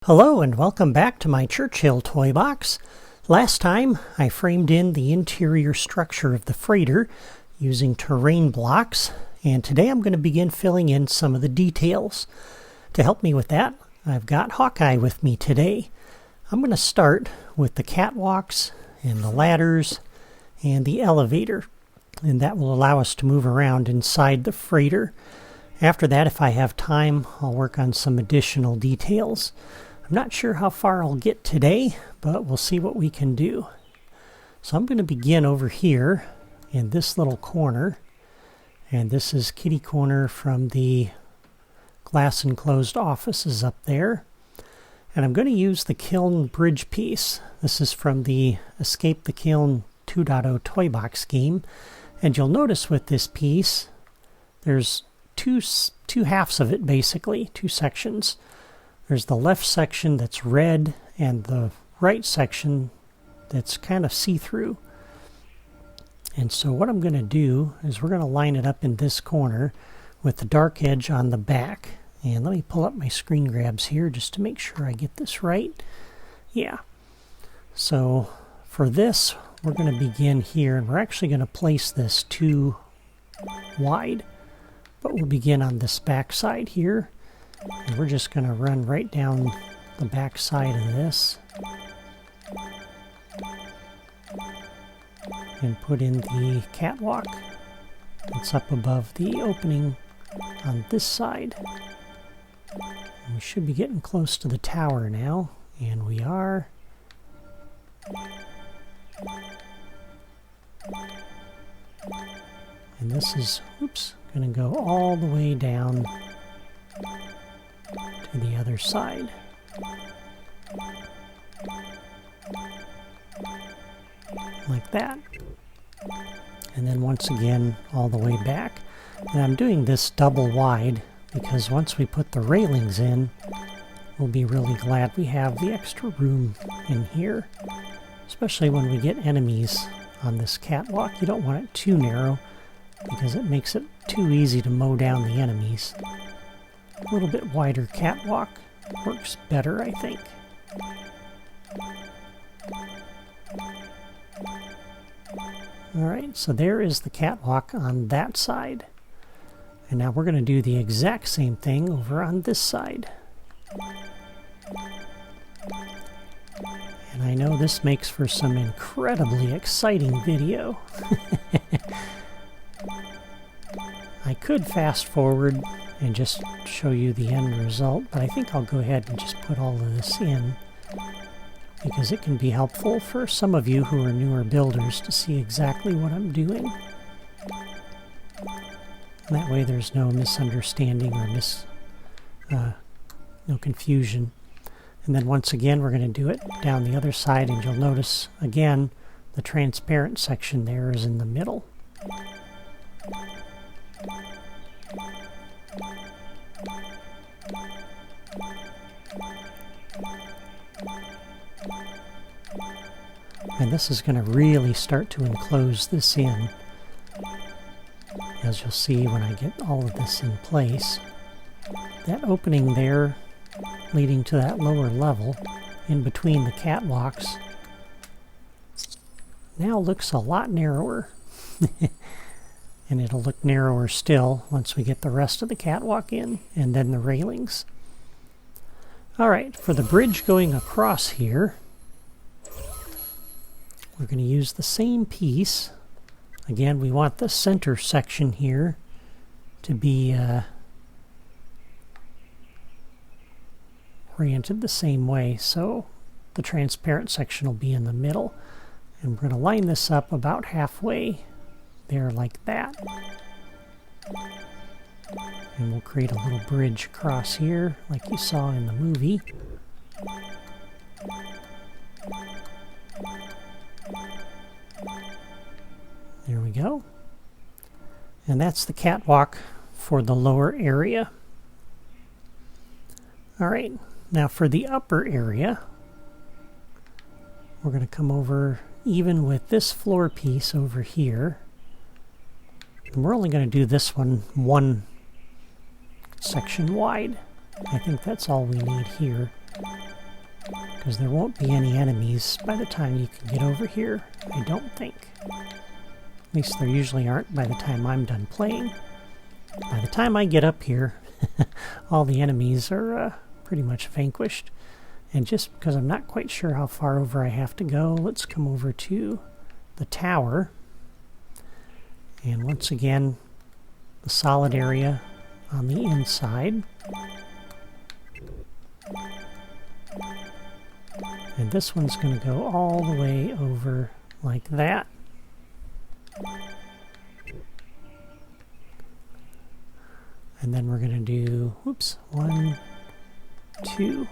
Hello and welcome back to my Churchill toy box. Last time I framed in the interior structure of the freighter using terrain blocks, and today I'm going to begin filling in some of the details. To help me with that, I've got Hawkeye with me today. I'm going to start with the catwalks and the ladders and the elevator, and that will allow us to move around inside the freighter. After that, if I have time, I'll work on some additional details. I'm not sure how far I'll get today, but we'll see what we can do. So I'm going to begin over here in this little corner, and this is kitty corner from the glass enclosed offices up there. And I'm going to use the Kiln bridge piece. This is from the Escape the Kiln 2.0 toy box game, and you'll notice with this piece there's two halves of it, basically, two sections. There's the left section that's red and the right section that's kind of see-through. And so what I'm going to do is we're going to line it up in this corner with the dark edge on the back. And let me pull up my screen grabs here just to make sure I get this right. Yeah. So for this, we're going to begin here, and we're actually going to place this too wide. But we'll begin on this back side here. And we're just going to run right down the back side of this and put in the catwalk that's up above the opening on this side. And we should be getting close to the tower now, and we are. And this is, going to go all the way down to the other side. Like that. And then once again all the way back. And I'm doing this double wide because once we put the railings in, we'll be really glad we have the extra room in here. Especially when we get enemies on this catwalk. You don't want it too narrow because it makes it too easy to mow down the enemies. A little bit wider catwalk works better, I think. Alright, so there is the catwalk on that side. And now we're going to do the exact same thing over on this side. And I know this makes for some incredibly exciting video. I could fast forward and just show you the end result, but I think I'll go ahead and just put all of this in because it can be helpful for some of you who are newer builders to see exactly what I'm doing. And that way there's no misunderstanding or no confusion. And then once again we're going to do it down the other side, and you'll notice again the transparent section there is in the middle. And this is going to really start to enclose this in, as you'll see when I get all of this in place. That opening there leading to that lower level in between the catwalks now looks a lot narrower. And it'll look narrower still once we get the rest of the catwalk in, and then the railings. Alright, for the bridge going across here, we're going to use the same piece. Again, we want the center section here to be oriented the same way, so the transparent section will be in the middle. And we're going to line this up about halfway there, like that. And we'll create a little bridge across here, like you saw in the movie. There we go. And that's the catwalk for the lower area. Alright, now for the upper area, we're going to come over even with this floor piece over here. And we're only going to do this one section wide. I think that's all we need here. because there won't be any enemies by the time you can get over here, I don't think. At least there usually aren't by the time I'm done playing. By the time I get up here, all the enemies are pretty much vanquished. And just because I'm not quite sure how far over I have to go, let's come over to the tower. And once again, the solid area on the inside. And this one's going to go all the way over like that. And then we're going to do, whoops, 1, 2,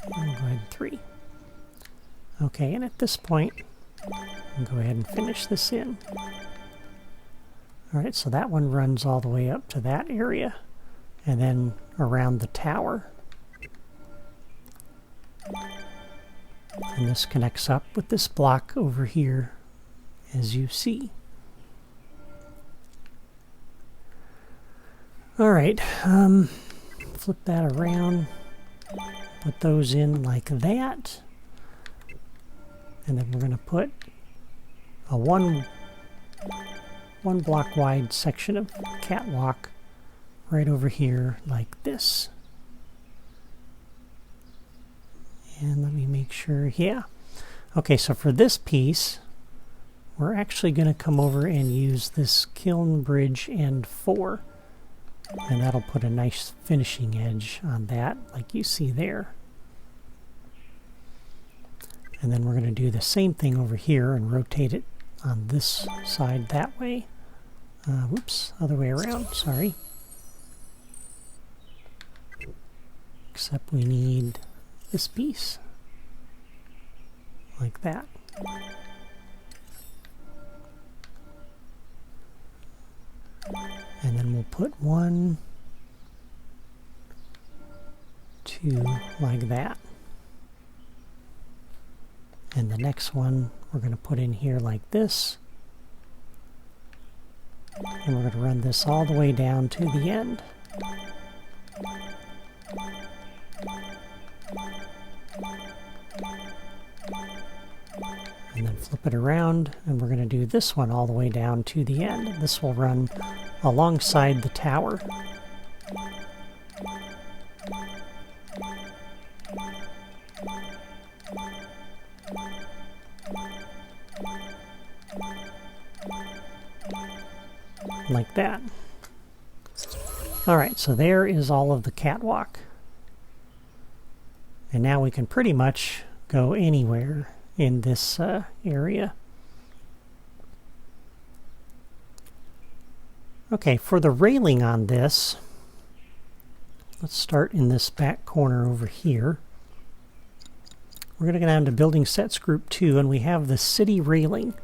and go ahead 3. Okay, and at this point, I'll go ahead and finish this in. Alright, so that one runs all the way up to that area, and then around the tower. And this connects up with this block over here, as you see. Alright, flip that around, put those in like that, and then we're going to put a one block wide section of catwalk right over here like this. And let me make sure, yeah. Okay, so for this piece, we're actually going to come over and use this kiln bridge end 4. And that'll put a nice finishing edge on that, like you see there. And then we're going to do the same thing over here and rotate it on this side that way. Whoops, other way around, sorry. Except we need this piece, like that. And then we'll put 1, 2, like that. And the next one we're going to put in here like this. And we're going to run this all the way down to the end. And then flip it around, and we're going to do this one all the way down to the end. This will run alongside the tower. Like that. Alright, so there is all of the catwalk. And now we can pretty much go anywhere in this area. Okay, for the railing on this, let's start in this back corner over here. We're going to go down to Building Sets Group 2, and we have the city railing.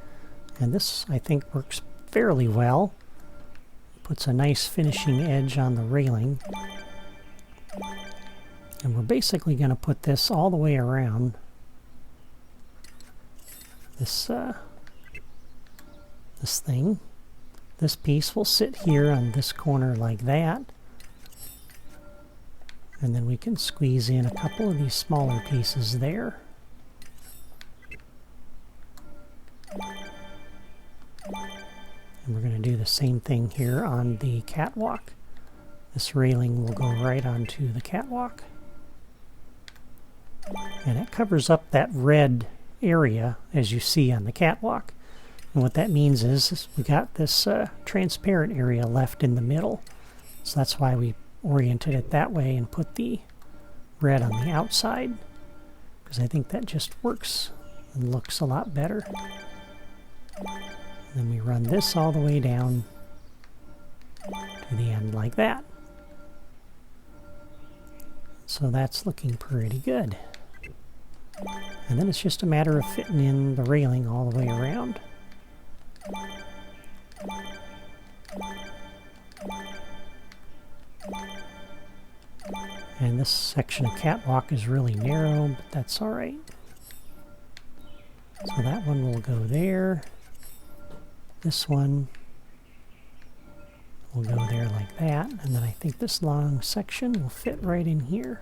And this, I think, works fairly well. Puts a nice finishing edge on the railing. And we're basically going to put this all the way around this this thing. This piece will sit here on this corner like that. And then we can squeeze in a couple of these smaller pieces there. And we're going to do the same thing here on the catwalk. This railing will go right onto the catwalk. And it covers up that red area as you see on the catwalk. And what that means is we got this transparent area left in the middle. So that's why we oriented it that way and put the red on the outside. Because I think that just works and looks a lot better. And then we run this all the way down to the end like that. So that's looking pretty good. And then it's just a matter of fitting in the railing all the way around. And this section of catwalk is really narrow, but that's alright. So that one will go there. This one will go there like that. And then I think this long section will fit right in here.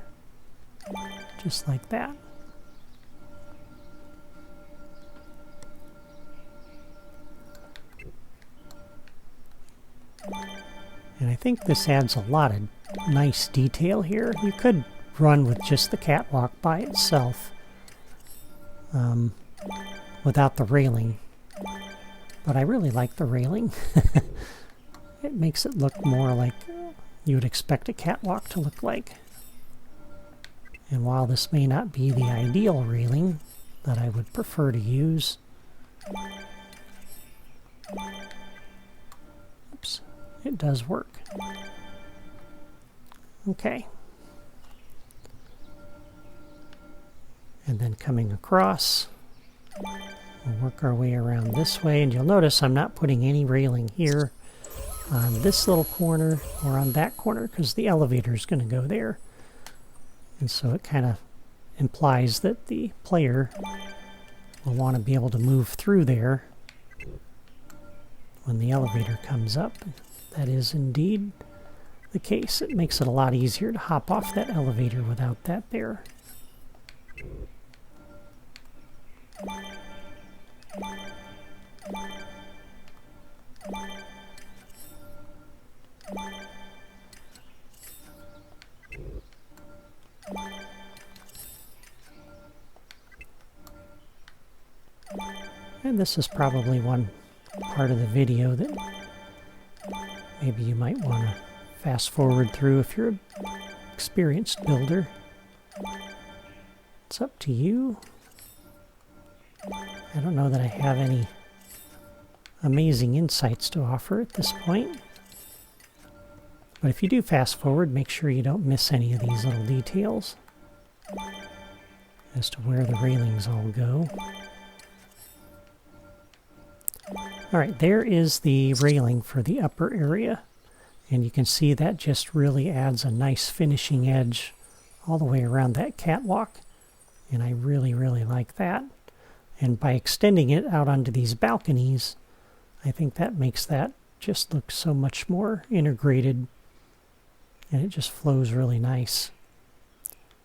just like that. And I think this adds a lot of nice detail here. You could run with just the catwalk by itself without the railing, but I really like the railing. It makes it look more like you would expect a catwalk to look like. And while this may not be the ideal railing that I would prefer to use, oops, it does work. Okay. And then coming across, we'll work our way around this way, and you'll notice I'm not putting any railing here on this little corner or on that corner because the elevator is going to go there. And so it kind of implies that the player will want to be able to move through there when the elevator comes up. That is indeed the case. It makes it a lot easier to hop off that elevator without that there. And this is probably one part of the video that maybe you might want to fast forward through if you're an experienced builder. It's up to you. I don't know that I have any amazing insights to offer at this point. But if you do fast forward, make sure you don't miss any of these little details as to where the railings all go. Alright, there is the railing for the upper area. And you can see that just really adds a nice finishing edge all the way around that catwalk. And I really, really like that. And by extending it out onto these balconies, I think that makes that just look so much more integrated. And it just flows really nice.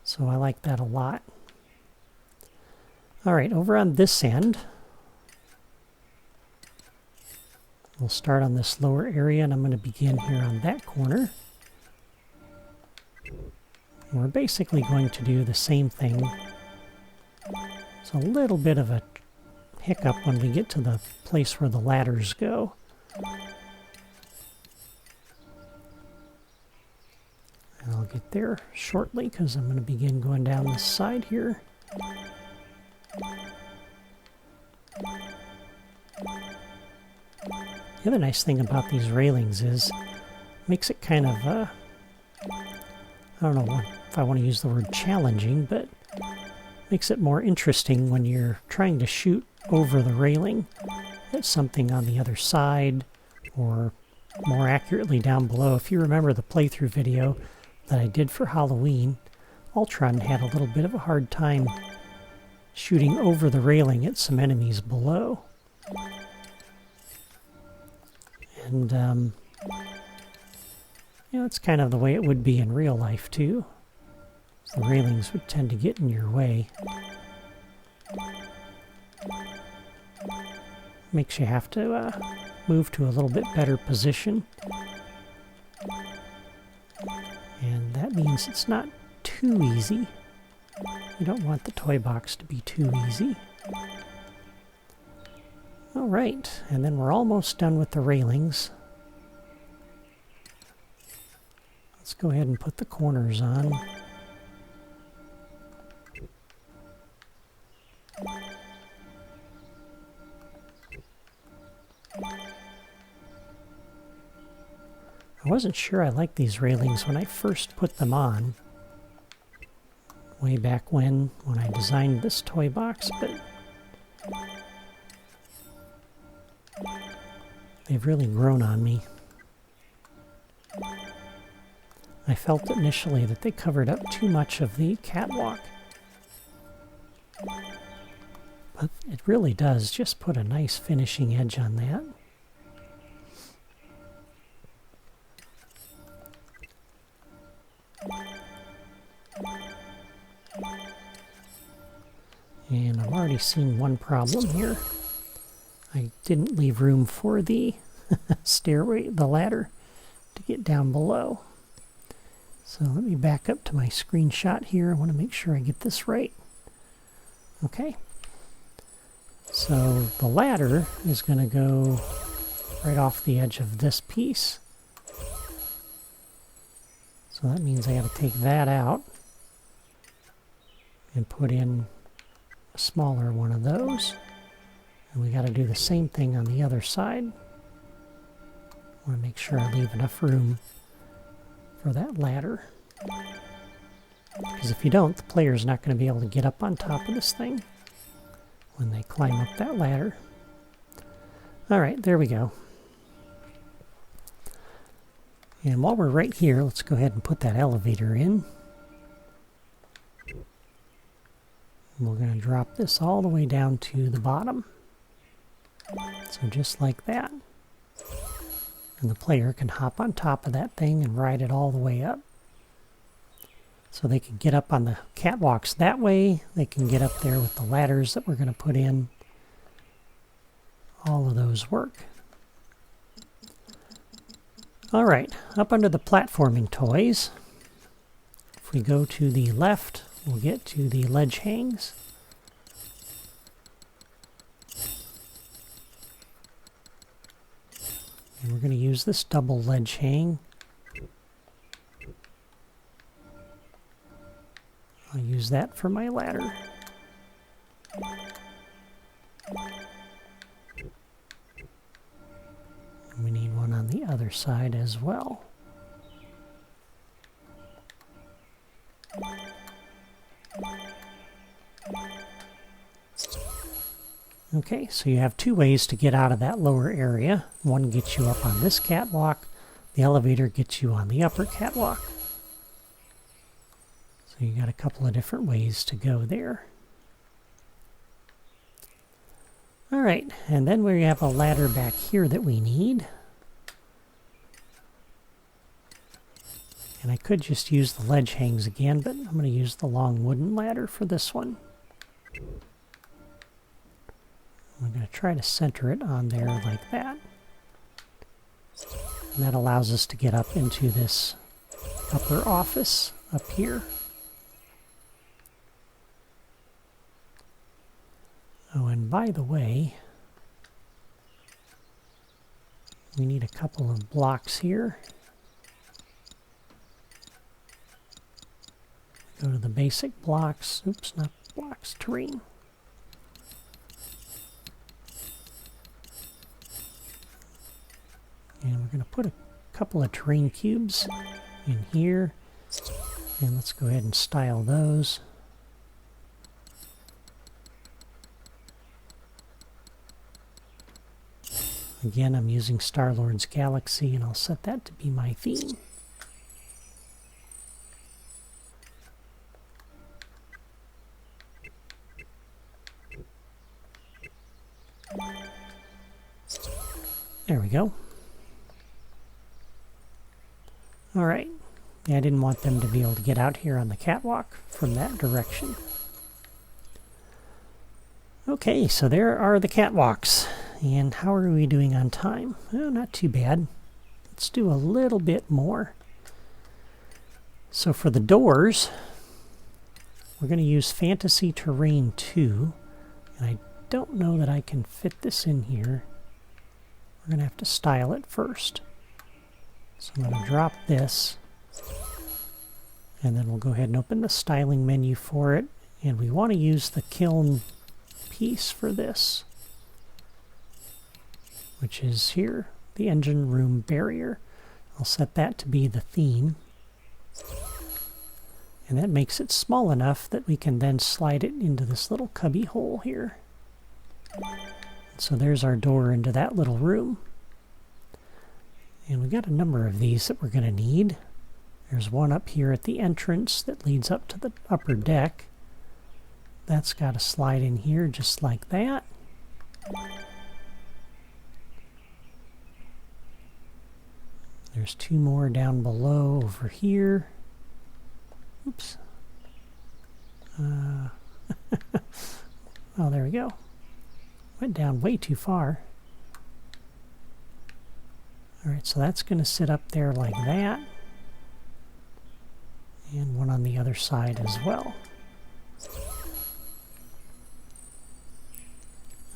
So I like that a lot. Alright, over on this end, we'll start on this lower area, and I'm going to begin here on that corner. And we're basically going to do the same thing. It's a little bit of a hiccup when we get to the place where the ladders go. And I'll get there shortly because I'm going to begin going down this side here. The other nice thing about these railings is it makes it kind of, I don't know if I want to use the word challenging, but makes it more interesting when you're trying to shoot over the railing at something on the other side, or more accurately down below. If you remember the playthrough video that I did for Halloween, Ultron had a little bit of a hard time shooting over the railing at some enemies below. And, you know, it's kind of the way it would be in real life, too. The railings would tend to get in your way. Makes you have to move to a little bit better position. And that means it's not too easy. You don't want the toy box to be too easy. Alright, and then we're almost done with the railings. Let's go ahead and put the corners on. I wasn't sure I liked these railings when I first put them on, way back when I designed this toy box, but they've really grown on me. I felt initially that they covered up too much of the catwalk, but it really does just put a nice finishing edge on that. And I'm already seeing one problem here. I didn't leave room for the stairway, the ladder, to get down below. So let me back up to my screenshot here. I want to make sure I get this right. Okay. So the ladder is going to go right off the edge of this piece. So that means I got to take that out and put in a smaller one of those. And we got to do the same thing on the other side. I want to make sure I leave enough room for that ladder. Because if you don't, the player's not going to be able to get up on top of this thing when they climb up that ladder. Alright, there we go. And while we're right here, let's go ahead and put that elevator in. And we're going to drop this all the way down to the bottom. So just like that. And the player can hop on top of that thing and ride it all the way up. So they can get up on the catwalks that way. They can get up there with the ladders that we're going to put in. All of those work. Alright, up under the platforming toys, if we go to the left, we'll get to the ledge hangs. And we're going to use this double ledge hang. I'll use that for my ladder. And we need one on the other side as well. Okay, so you have two ways to get out of that lower area. One gets you up on this catwalk. The elevator gets you on the upper catwalk. So you got a couple of different ways to go there. Alright, and then we have a ladder back here that we need. And I could just use the ledge hangs again, but I'm going to use the long wooden ladder for this one. I'm going to try to center it on there like that. And that allows us to get up into this upper office up here. Oh, and by the way, we need a couple of blocks here. Go to the basic blocks. Oops, not blocks, terrain. And we're going to put a couple of terrain cubes in here. And let's go ahead and style those. Again, I'm using Star-Lord's Galaxy, and I'll set that to be my theme. There we go. Alright. Yeah, I didn't want them to be able to get out here on the catwalk from that direction. Okay, so there are the catwalks. And how are we doing on time? Well, not too bad. Let's do a little bit more. So for the doors, we're going to use Fantasy Terrain 2. And I don't know that I can fit this in here. We're going to have to style it first. So I'm going to drop this. And then we'll go ahead and open the styling menu for it. And we want to use the kiln piece for this, which is here, the engine room barrier. I'll set that to be the theme. And that makes it small enough that we can then slide it into this little cubby hole here. So there's our door into that little room. And we got a number of these that we're going to need. There's one up here at the entrance that leads up to the upper deck. That's got to slide in here just like that. There's two more down below over here. Oops. We'll Oh, there we go. Went down way too far. Alright, so that's going to sit up there like that. And one on the other side as well.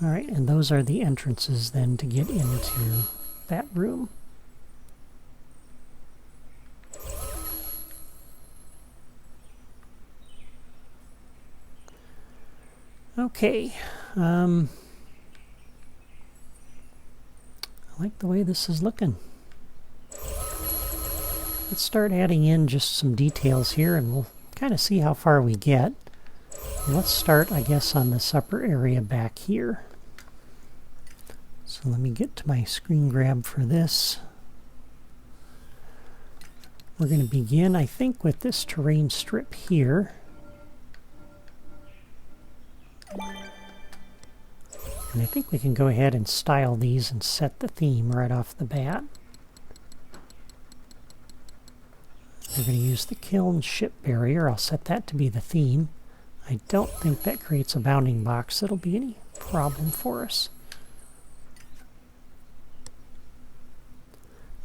Alright, and those are the entrances then to get into that room. Okay, I like the way this is looking. Let's start adding in just some details here and we'll kind of see how far we get. Let's start, I guess, on this upper area back here. So let me get to my screen grab for this. We're going to begin, I think, with this terrain strip here. And I think we can go ahead and style these and set the theme right off the bat. We're going to use the kiln ship barrier. I'll set that to be the theme. I don't think that creates a bounding box that'll be any problem for us.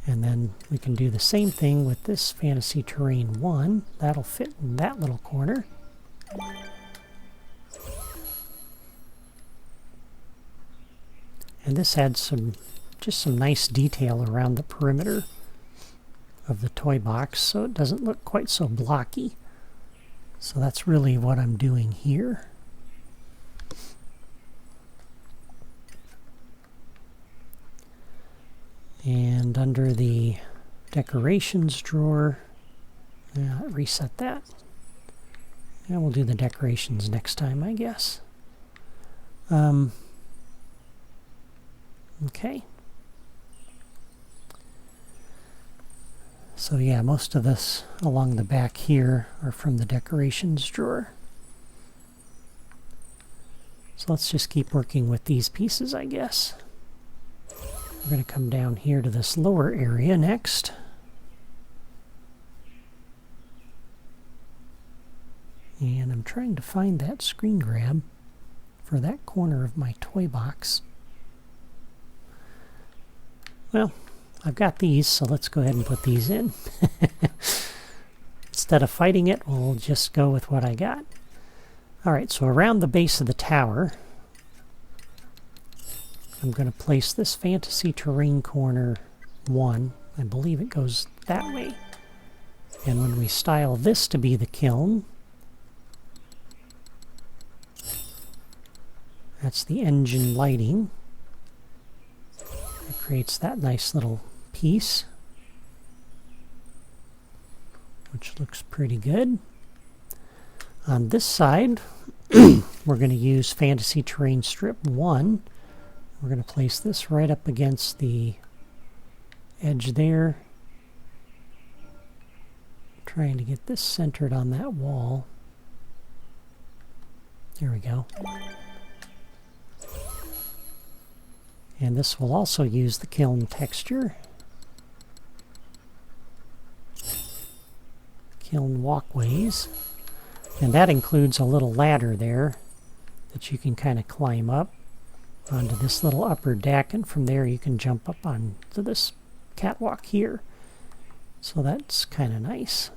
And then we can do the same thing with this Fantasy Terrain 1. That'll fit in that little corner. And this adds just some nice detail around the perimeter of the toy box so it doesn't look quite so blocky. So that's really what I'm doing here. And under the decorations drawer, reset that. And we'll do the decorations next time, I guess. Okay. So yeah, most of this along the back here are from the decorations drawer. So let's just keep working with these pieces, I guess. We're going to come down here to this lower area next. And I'm trying to find that screen grab for that corner of my toy box. Well, I've got these, so let's go ahead and put these in. Instead of fighting it, we'll just go with what I got. Alright, so around the base of the tower, I'm going to place this Fantasy Terrain Corner 1. I believe it goes that way. And when we style this to be the kiln, that's the engine lighting. It creates that nice little piece, which looks pretty good. On this side, we're going to use Fantasy Terrain Strip 1. We're going to place this right up against the edge there. Trying to get this centered on that wall. There we go. And this will also use the kiln texture. Kiln walkways. And that includes a little ladder there that you can kind of climb up onto this little upper deck, and from there you can jump up onto this catwalk here. So that's kind of nice.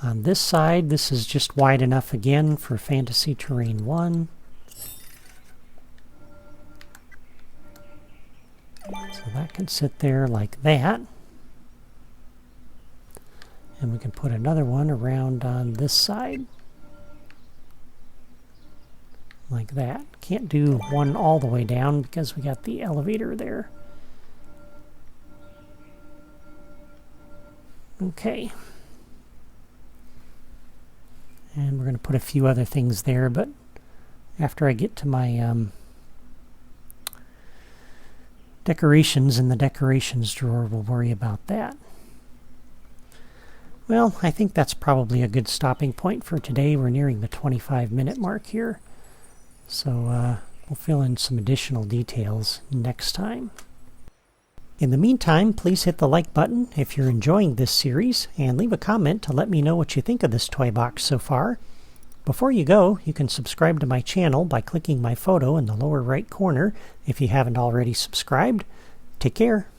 On this side, this is just wide enough again for Fantasy Terrain 1. So that can sit there like that. And we can put another one around on this side. Like that. Can't do one all the way down because we got the elevator there. Okay. And we're going to put a few other things there, but after I get to my decorations in the decorations drawer, we'll worry about that. Well, I think that's probably a good stopping point for today. We're nearing the 25-minute mark here. So we'll fill in some additional details next time. In the meantime, please hit the like button if you're enjoying this series, and leave a comment to let me know what you think of this toy box so far. Before you go, you can subscribe to my channel by clicking my photo in the lower right corner if you haven't already subscribed. Take care.